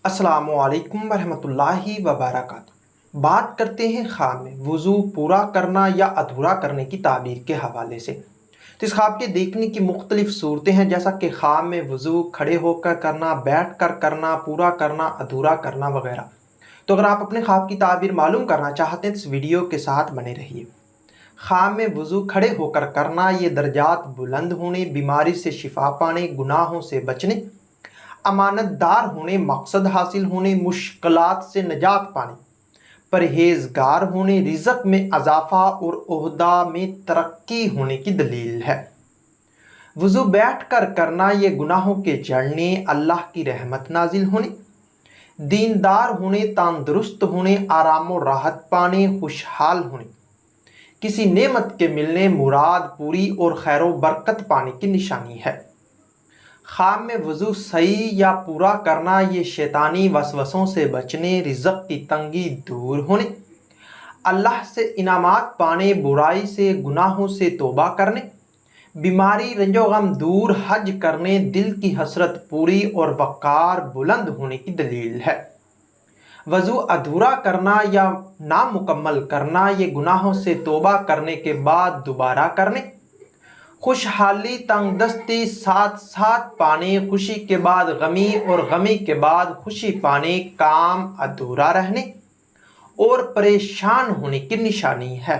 السلام علیکم ورحمۃ اللہ وبرکاتہ۔ بات کرتے ہیں خواب میں وضو پورا کرنا یا ادھورا کرنے کی تعبیر کے حوالے سے۔ تو اس خواب کے دیکھنے کی مختلف صورتیں ہیں، جیسا کہ خواب میں وضو کھڑے ہو کر کرنا، بیٹھ کر کرنا، پورا کرنا، ادھورا کرنا وغیرہ۔ تو اگر آپ اپنے خواب کی تعبیر معلوم کرنا چاہتے ہیں تو اس ویڈیو کے ساتھ بنے رہیے۔ خواب میں وضو کھڑے ہو کر کرنا، یہ درجات بلند ہونے، بیماری سے شفا پانے، گناہوں سے بچنے، امانت دار ہونے، مقصد حاصل ہونے، مشکلات سے نجات پانے، پرہیزگار ہونے، رزق میں اضافہ اور عہدہ میں ترقی ہونے کی دلیل ہے۔ وضو بیٹھ کر کرنا، یہ گناہوں کے جڑنے، اللہ کی رحمت نازل ہونے، دیندار ہونے، تندرست ہونے، آرام و راحت پانے، خوشحال ہونے، کسی نعمت کے ملنے، مراد پوری اور خیر و برکت پانے کی نشانی ہے۔ خواب میں وضو صحیح یا پورا کرنا، یہ شیطانی وسوسوں سے بچنے، رزق کی تنگی دور ہونے، اللہ سے انعامات پانے، برائی سے گناہوں سے توبہ کرنے، بیماری رنج و غم دور، حج کرنے، دل کی حسرت پوری اور وقار بلند ہونے کی دلیل ہے۔ وضو ادھورا کرنا یا نامکمل کرنا، یہ گناہوں سے توبہ کرنے کے بعد دوبارہ کرنے، خوشحالی تنگ دستی ساتھ ساتھ پانے، خوشی کے بعد غمی اور غمی کے بعد خوشی پانے، کام ادھورا رہنے اور پریشان ہونے کی نشانی ہے۔